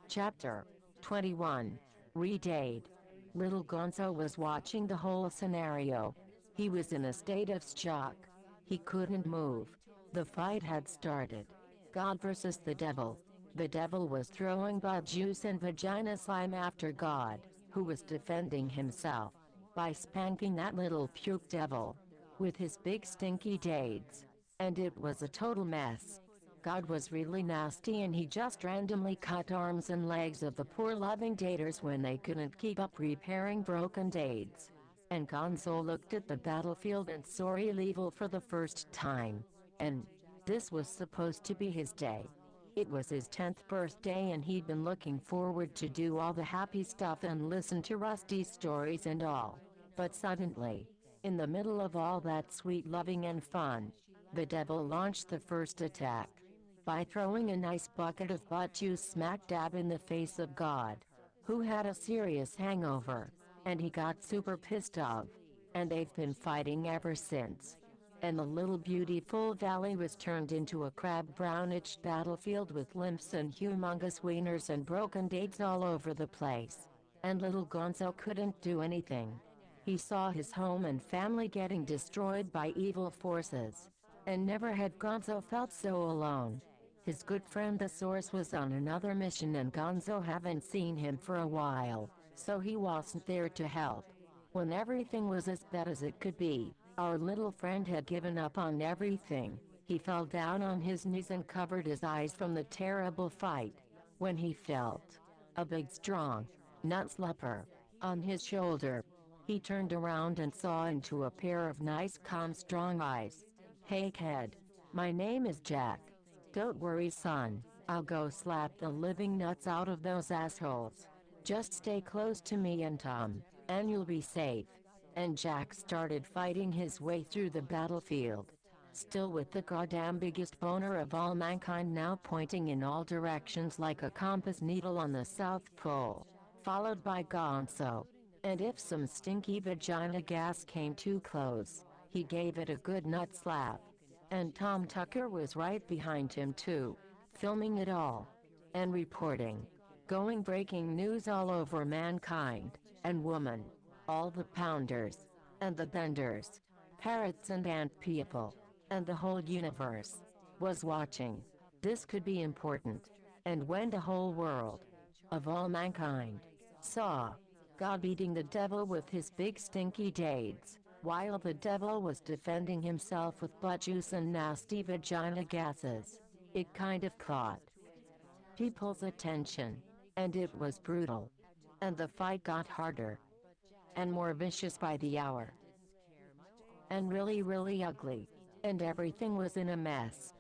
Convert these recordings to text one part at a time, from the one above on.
Chapter 21. Redade. Little Gonzo was watching the whole scenario. He was in a state of shock. He couldn't move. The fight had started. God versus the devil. The devil was throwing butt juice and vagina slime after God, who was defending himself by spanking that little puke devil with his big stinky dades. And it was a total mess. God was really nasty and he just randomly cut arms and legs of the poor loving daters when they couldn't keep up repairing broken dades. And Gonzo looked at the battlefield and saw real evil for the first time. And this was supposed to be his day. It was his 10th birthday and he'd been looking forward to do all the happy stuff and listen to Rusty's stories and all. But suddenly, in the middle of all that sweet loving and fun, the devil launched the first attack by throwing a nice bucket of butt juice smack dab in the face of God, who had a serious hangover, and he got super pissed off. And they've been fighting ever since. And the little beautiful valley was turned into a crab brown-itched battlefield with limps and humongous wieners and broken dates all over the place. And little Gonzo couldn't do anything. He saw his home and family getting destroyed by evil forces. And never had Gonzo felt so alone. His good friend the Source was on another mission and Gonzo haven't seen him for a while, so he wasn't there to help. When everything was as bad as it could be, our little friend had given up on everything. He fell down on his knees and covered his eyes from the terrible fight, when he felt a big strong nut slapper on his shoulder. He turned around and saw into a pair of nice calm strong eyes. "Hey kid, my name is Jack. Don't worry son, I'll go slap the living nuts out of those assholes. Just stay close to me and Tom, and you'll be safe." And Jack started fighting his way through the battlefield, still with the goddamn biggest boner of all mankind now pointing in all directions like a compass needle on the South Pole, followed by Gonzo. And if some stinky vagina gas came too close, he gave it a good nut slap. And Tom Tucker was right behind him too, filming it all and reporting. Going breaking news all over mankind and woman, all the pounders and the benders, parrots and ant people, and the whole universe was watching. This could be important. And when the whole world of all mankind saw God beating the devil with his big stinky dades, while the devil was defending himself with butt juice and nasty vagina gases, it kind of caught people's attention. And it was brutal. And the fight got harder and more vicious by the hour. And really ugly. And everything was in a mess.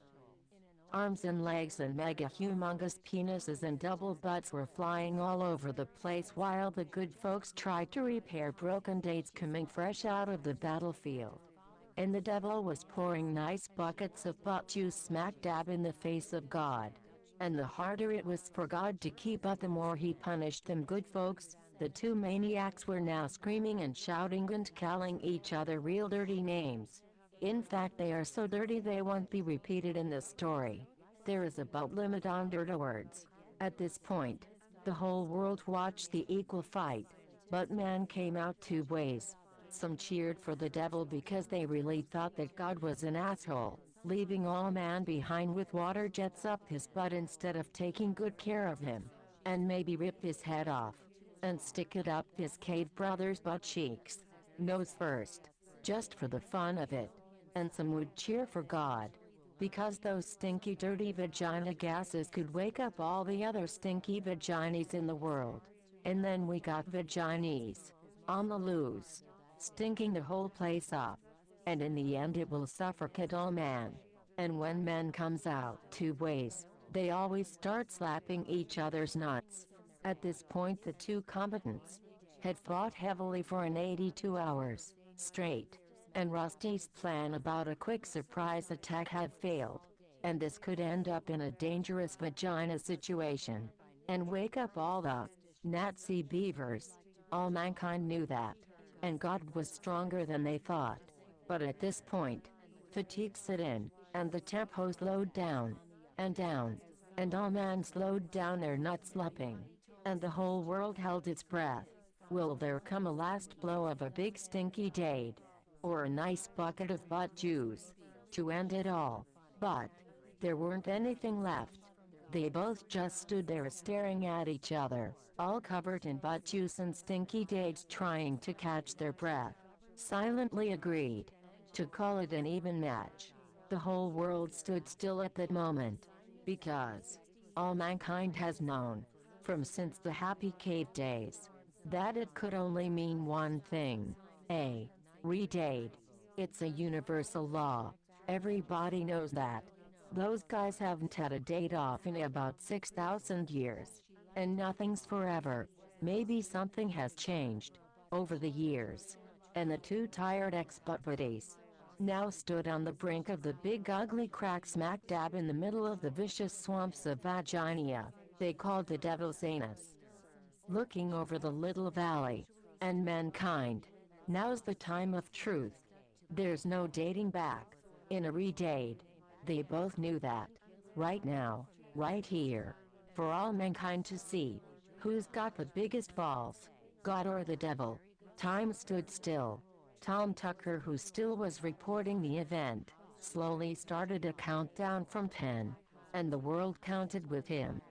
Arms and legs and mega humongous penises and double butts were flying all over the place while the good folks tried to repair broken dates coming fresh out of the battlefield. And the devil was pouring nice buckets of butt juice smack dab in the face of God. And the harder it was for God to keep up, the more he punished them good folks. The two maniacs were now screaming and shouting and calling each other real dirty names. In fact, they are so dirty they won't be repeated in the story. There is a butt limit on dirty words. At this point, the whole world watched the equal fight. But man came out two ways. Some cheered for the devil because they really thought that God was an asshole, leaving all man behind with water jets up his butt instead of taking good care of him, and maybe rip his head off and stick it up his cave brother's butt cheeks, nose first, just for the fun of it. And some would cheer for God, because those stinky dirty vagina gases could wake up all the other stinky vaginas in the world. And then we got vaginas on the loose, stinking the whole place up. And in the end it will suffocate all man. And when men comes out two ways, they always start slapping each other's nuts. At this point the two combatants had fought heavily for an 82 hours straight. And Rusty's plan about a quick surprise attack had failed. And this could end up in a dangerous vagina situation and wake up all the Nazi beavers. All mankind knew that. And God was stronger than they thought. But at this point, fatigue set in, and the tempo slowed down, and down, and all men slowed down their nut-slupping, and the whole world held its breath. Will there come a last blow of a big stinky dade, or a nice bucket of butt juice, to end it all? But there weren't anything left. They both just stood there staring at each other, all covered in butt juice and stinky dades, trying to catch their breath. Silently agreed to call it an even match. The whole world stood still at that moment, because all mankind has known, from since the happy cave days, that it could only mean one thing: a redade. It's a universal law. Everybody knows that. Those guys haven't had a date off in about 6,000 years. And nothing's forever. Maybe something has changed over the years. And the two tired ex-butt buddies now stood on the brink of the big ugly crack smack dab in the middle of the vicious swamps of Vaginia they called the Devil's Anus, looking over the little valley. And mankind, now's the time of truth. There's no dating back in a redade. They both knew that. Right now, right here, for all mankind to see, who's got the biggest balls, God or the devil? Time stood still. Tom Tucker, who still was reporting the event, slowly started a countdown from 10, and the world counted with him.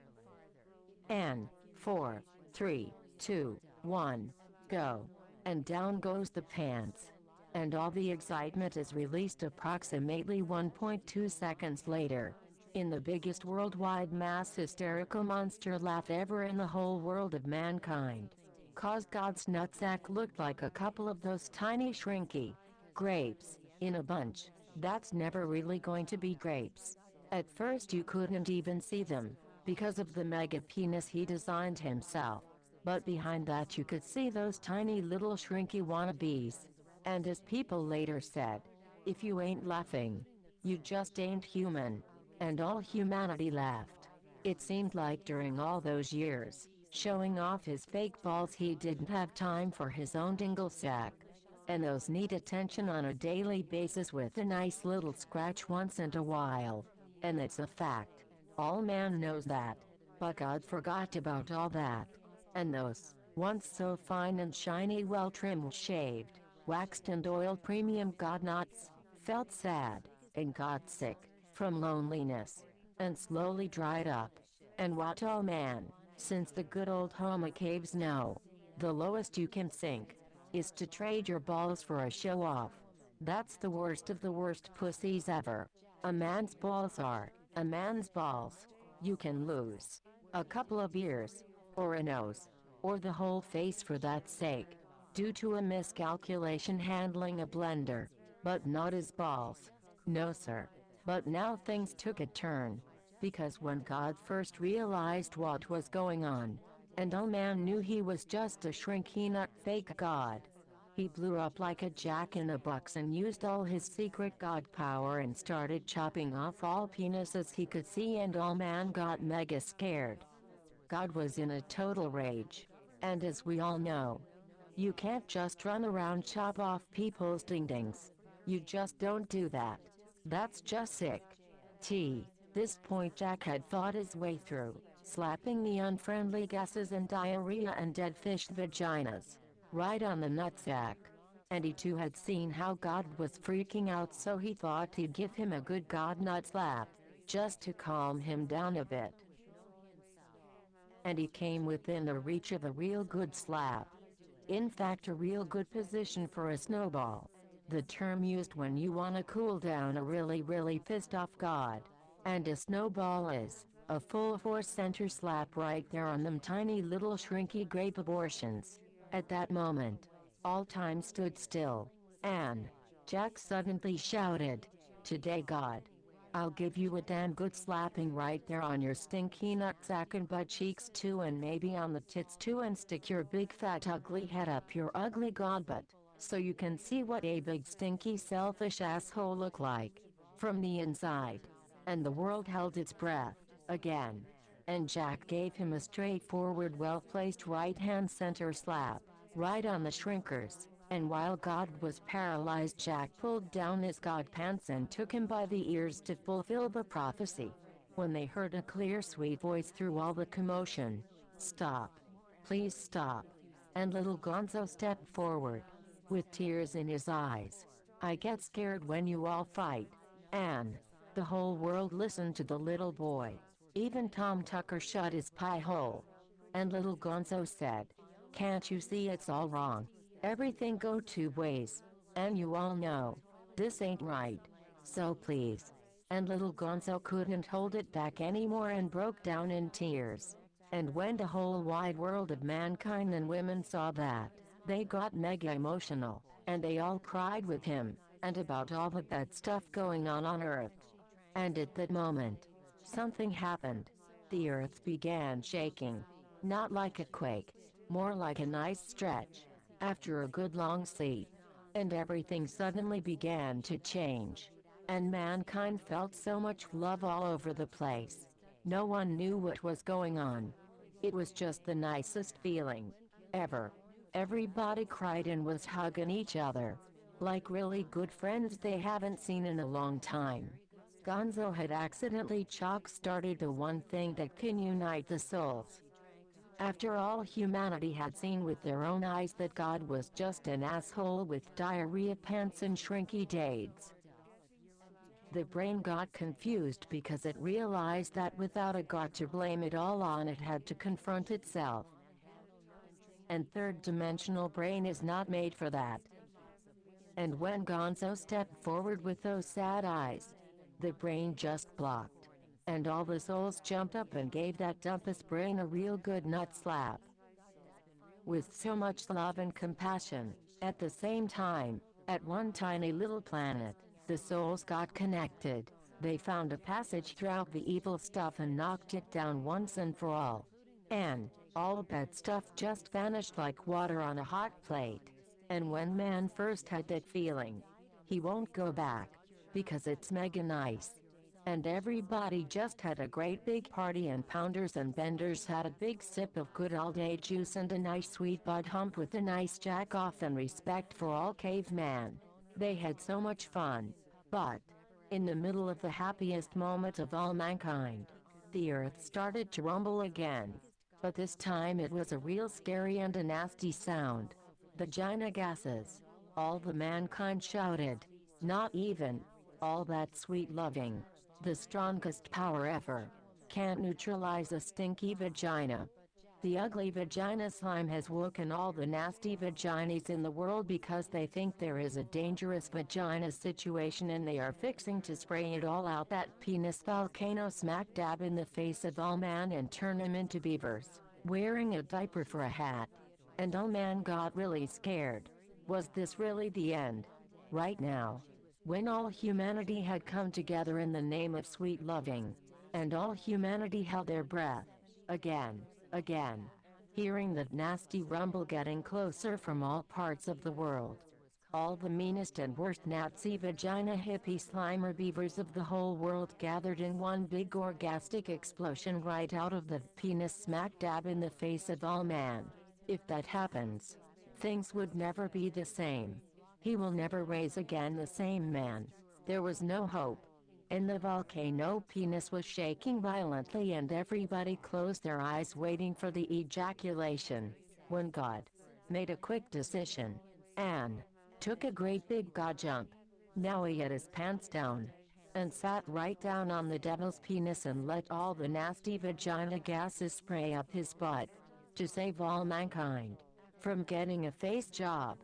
And 4, 3, 2, 1, go. And down goes the pants. And all the excitement is released approximately 1.2 seconds later, in the biggest worldwide mass hysterical monster laugh ever in the whole world of mankind. 'Cause God's nutsack looked like a couple of those tiny shrinky grapes in a bunch that's never really going to be grapes. At first you couldn't even see them, because of the mega penis he designed himself. But behind that you could see those tiny little shrinky wannabes. And as people later said, if you ain't laughing, you just ain't human. And all humanity laughed. It seemed like during all those years, showing off his fake balls, he didn't have time for his own dingle sack. And those need attention on a daily basis with a nice little scratch once in a while. And it's a fact. All man knows that. But God forgot about all that. And those, once so fine and shiny, well-trimmed, shaved, waxed and oiled premium God nuts, felt sad, and got sick, from loneliness, and slowly dried up. And what all man, since the good old Homa caves know, the lowest you can sink, is to trade your balls for a show-off. That's the worst of the worst pussies ever. A man's balls are a man's balls. You can lose a couple of ears, or a nose, or the whole face for that sake, due to a miscalculation handling a blender, but not his balls. No sir. But now things took a turn, because when God first realized what was going on, and all man knew he was just a shrinky nut fake God, he blew up like a jack-in-the-box and used all his secret God power and started chopping off all penises he could see, and all man got mega scared. God was in a total rage. And as we all know, you can't just run around chop off people's ding-dings. You just don't do that. That's just sick. This point Jack had fought his way through, slapping the unfriendly gases and diarrhea and dead fish vaginas right on the nutsack. And he too had seen how God was freaking out, so he thought he'd give him a good God nut slap, just to calm him down a bit. And he came within the reach of a real good slap. In fact, a real good position for a snowball. The term used when you want to cool down a really pissed off God. And a snowball is a full force center slap right there on them tiny little shrinky grape abortions. At that moment, all time stood still, and Jack suddenly shouted, "Today, God, I'll give you a damn good slapping right there on your stinky nutsack and butt cheeks too, and maybe on the tits too, and stick your big fat ugly head up your ugly God butt, so you can see what a big stinky selfish asshole look like from the inside." And the world held its breath, again. And Jack gave him a straightforward, well-placed right-hand center slap, right on the shrinkers. And while God was paralyzed, Jack pulled down his God pants and took him by the ears to fulfill the prophecy. when they heard a clear sweet voice through all the commotion. "Stop. Please stop." And little Gonzo stepped forward, with tears in his eyes. "I get scared when you all fight." And the whole world listened to the little boy. Even Tom Tucker shut his pie hole. And little Gonzo said, "Can't you see it's all wrong? Everything go two ways. And you all know, this ain't right. So please." And little Gonzo couldn't hold it back anymore and broke down in tears. And when the whole wide world of mankind and women saw that, they got mega emotional, and they all cried with him, and about all the bad stuff going on Earth. And at that moment, something happened. The Earth began shaking. Not like a quake, more like a nice stretch, after a good long sleep. And everything suddenly began to change. And mankind felt so much love all over the place. No one knew what was going on. It was just the nicest feeling ever. Everybody cried and was hugging each other, like really good friends they haven't seen in a long time. Gonzo had accidentally chalk-started the one thing that can unite the souls. After all, humanity had seen with their own eyes that God was just an asshole with diarrhea pants and shrinky dades. The brain got confused because it realized that without a God to blame it all on, it had to confront itself. And third-dimensional brain is not made for that. And when Gonzo stepped forward with those sad eyes, the brain just blocked. And all the souls jumped up and gave that dumpus brain a real good nut slap. With so much love and compassion, at the same time, at one tiny little planet, the souls got connected. They found a passage throughout the evil stuff and knocked it down once and for all. And all the bad stuff just vanished like water on a hot plate. And when man first had that feeling, he won't go back, because it's mega nice. And everybody just had a great big party, and pounders and benders had a big sip of good all day juice and a nice sweet bud hump with a nice jack off and respect for all caveman. They had so much fun. But in the middle of the happiest moment of all mankind, the earth started to rumble again. But this time it was a real scary and a nasty sound. Vagina gases. All the mankind shouted. Not even all that sweet loving. The strongest power ever can't neutralize a stinky vagina. The ugly vagina slime has woken all the nasty vaginas in the world because they think there is a dangerous vagina situation and they are fixing to spray it all out that penis volcano smack dab in the face of all man and turn them into beavers, wearing a diaper for a hat. And all man got really scared. Was this really the end? Right now, when all humanity had come together in the name of sweet loving, and all humanity held their breath, again, hearing that nasty rumble getting closer from all parts of the world. All the meanest and worst Nazi vagina hippie slimer beavers of the whole world gathered in one big orgastic explosion right out of the penis smack dab in the face of all man. If that happens, things would never be the same. He will never raise again the same man. There was no hope. And the volcano penis was shaking violently and everybody closed their eyes waiting for the ejaculation. When God made a quick decision and took a great big God jump. Now he had his pants down and sat right down on the devil's penis and let all the nasty vagina gases spray up his butt to save all mankind from getting a face job.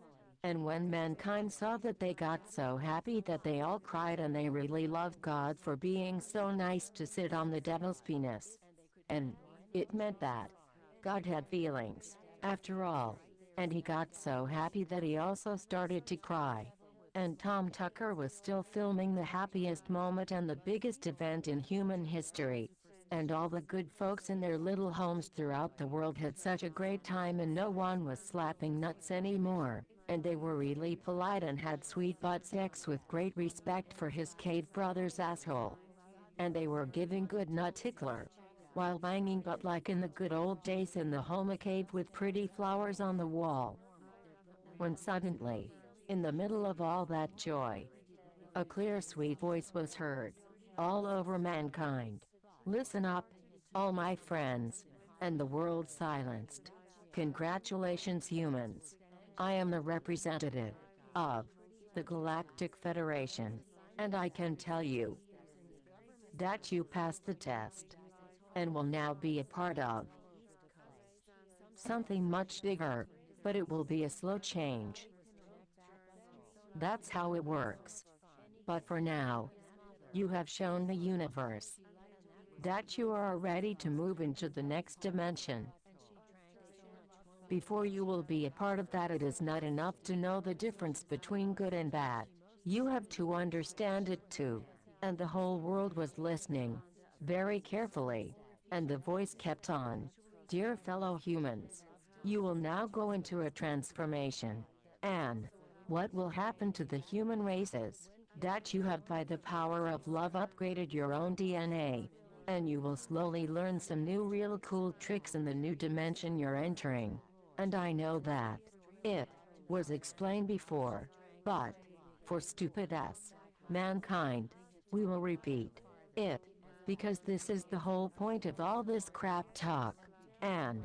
And when mankind saw that, they got so happy that they all cried and they really loved God for being so nice to sit on the devil's penis. And it meant that God had feelings, after all. And he got so happy that he also started to cry. And Tom Tucker was still filming the happiest moment and the biggest event in human history. And all the good folks in their little homes throughout the world had such a great time, and no one was slapping nuts anymore. And they were really polite and had sweet butt sex with great respect for his cave brother's asshole. And they were giving good nut tickler while banging butt like in the good old days in the Homa cave with pretty flowers on the wall. When suddenly, in the middle of all that joy, a clear sweet voice was heard all over mankind. Listen up, all my friends, and the world silenced. Congratulations, humans. I am the representative of the Galactic Federation, and I can tell you that you passed the test and will now be a part of something much bigger, but it will be a slow change. That's how it works. But for now, you have shown the universe that you are ready to move into the next dimension. Before you will be a part of that, it is not enough to know the difference between good and bad. You have to understand it too. And the whole world was listening very carefully. And the voice kept on. Dear fellow humans, you will now go into a transformation. And what will happen to the human races? That you have by the power of love upgraded your own DNA. And you will slowly learn some new real cool tricks in the new dimension you're entering. And I know that it was explained before, but for stupid ass mankind, we will repeat it, because this is the whole point of all this crap talk. And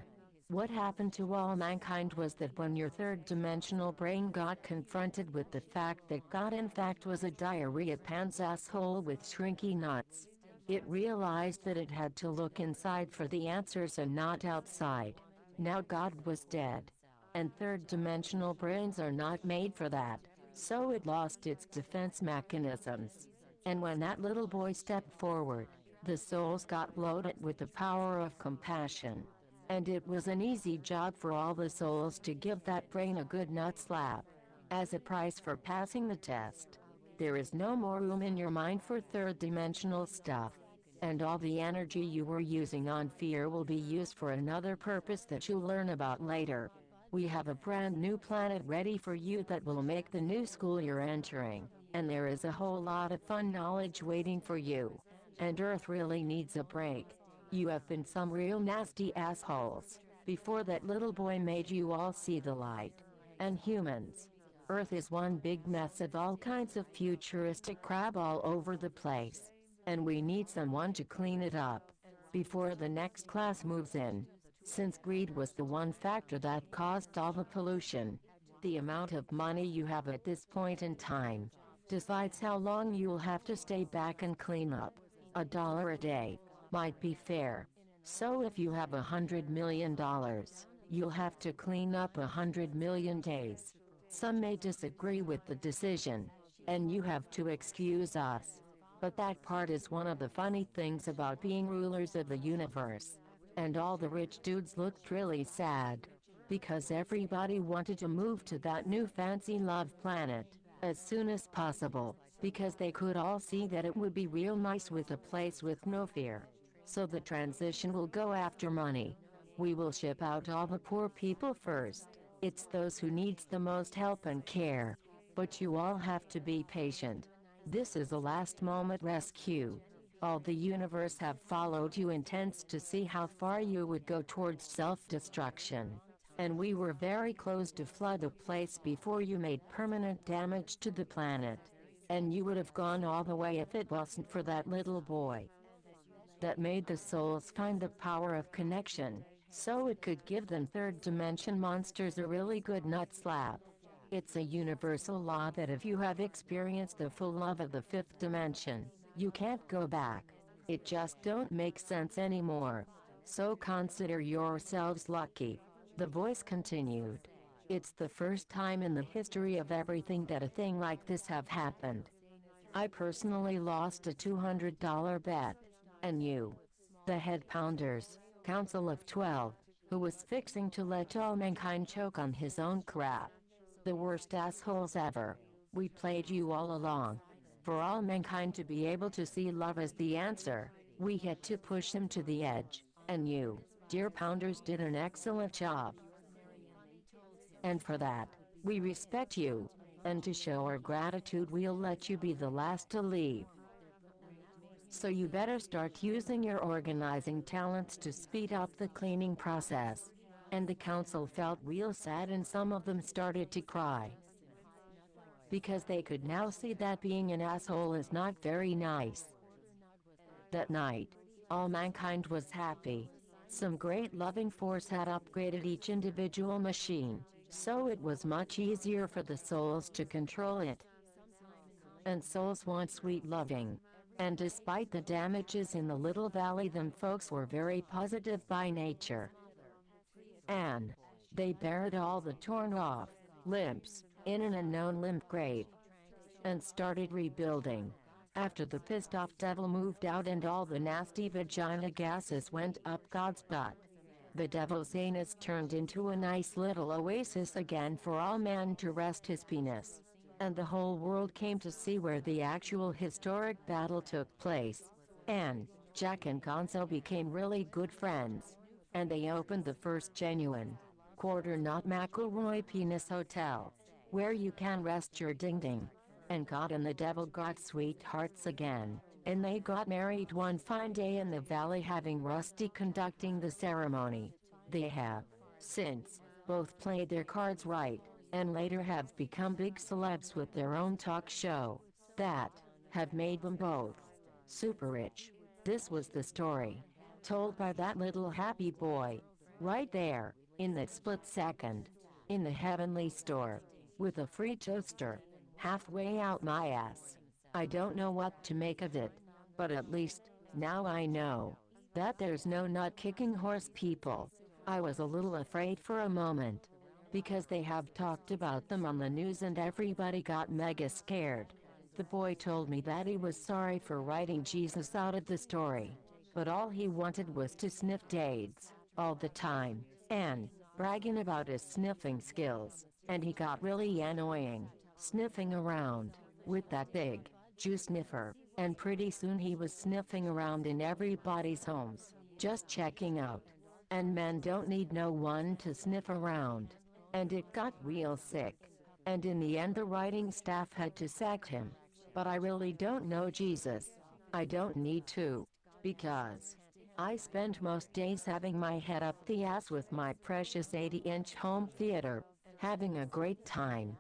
what happened to all mankind was that when your third-dimensional brain got confronted with the fact that God in fact was a diarrhea pants asshole with shrinky nuts, it realized that it had to look inside for the answers and not outside. Now God was dead. And third-dimensional brains are not made for that. So it lost its defense mechanisms. And when that little boy stepped forward, the souls got loaded with the power of compassion. And it was an easy job for all the souls to give that brain a good nut slap. As a price for passing the test. There is no more room in your mind for third-dimensional stuff. And all the energy you were using on fear will be used for another purpose that you'll learn about later. We have a brand new planet ready for you that will make the new school you're entering, and there is a whole lot of fun knowledge waiting for you. And Earth really needs a break. You have been some real nasty assholes before that little boy made you all see the light. And humans, Earth is one big mess of all kinds of futuristic crap all over the place. And we need someone to clean it up before the next class moves in. Since greed was the one factor that caused all the pollution, the amount of money you have at this point in time decides how long you'll have to stay back and clean up. $1 a day might be fair. So if you have $100 million, you'll have to clean up 100 million days. Some may disagree with the decision, and you have to excuse us. But that part is one of the funny things about being rulers of the universe. And all the rich dudes looked really sad, because everybody wanted to move to that new fancy love planet as soon as possible, because they could all see that it would be real nice with a place with no fear. So the transition will go after money. We will ship out all the poor people first. It's those who needs the most help and care. But you all have to be patient. This is a last-moment rescue. All the universe have followed you intents to see how far you would go towards self-destruction. And we were very close to flood the place before you made permanent damage to the planet. And you would have gone all the way if it wasn't for that little boy that made the souls find the power of connection, so it could give them third-dimension monsters a really good nut slap. It's a universal law that if you have experienced the full love of the fifth dimension, you can't go back. It just don't make sense anymore. So consider yourselves lucky. The voice continued. It's the first time in the history of everything that a thing like this have happened. I personally lost a $200 bet. And you, the Head Pounders, Council of 12, who was fixing to let all mankind choke on his own crap. The worst assholes ever. We played you all along. For all mankind to be able to see love as the answer, we had to push him to the edge. And you, dear Pounders, did an excellent job. And for that, we respect you. And to show our gratitude, we'll let you be the last to leave. So you better start using your organizing talents to speed up the cleaning process. And the council felt real sad, and some of them started to cry. Because they could now see that being an asshole is not very nice. That night, All mankind was happy. Some great loving force had upgraded each individual machine, so it was much easier for the souls to control it. And souls want sweet loving. And despite the damages in the little valley, them folks were very positive by nature. And they buried all the torn off limbs in an unknown limb grave and started rebuilding. After the pissed off devil moved out and all the nasty vagina gases went up God's butt, the devil's anus turned into a nice little oasis again for all man to rest his penis. And the whole world came to see where the actual historic battle took place. And Jack and Gonzo became really good friends. And they opened the first genuine, quarter-knot McElroy Penis Hotel, where you can rest your ding-ding. And God and the devil got sweethearts again, and they got married one fine day in the valley, having Rusty conducting the ceremony. They have, since, both played their cards right, and later have become big celebs with their own talk show, that, have made them both super rich. This was the story, told by that little happy boy, right there, in that split second, in the heavenly store, with a free toaster, halfway out my ass. I don't know what to make of it, but at least, now I know, that there's no nut-kicking horse people. I was a little afraid for a moment, because they have talked about them on the news and everybody got mega scared. The boy told me that he was sorry for writing Jesus out of the story, but all he wanted was to sniff dates, all the time, and bragging about his sniffing skills, and he got really annoying, sniffing around, with that big, Jew sniffer, and pretty soon he was sniffing around in everybody's homes, just checking out. And men don't need no one to sniff around. And it got real sick. And in the end the writing staff had to sack him. But I really don't know Jesus. I don't need to. Because I spend most days having my head up the ass with my precious 80-inch home theater, having a great time.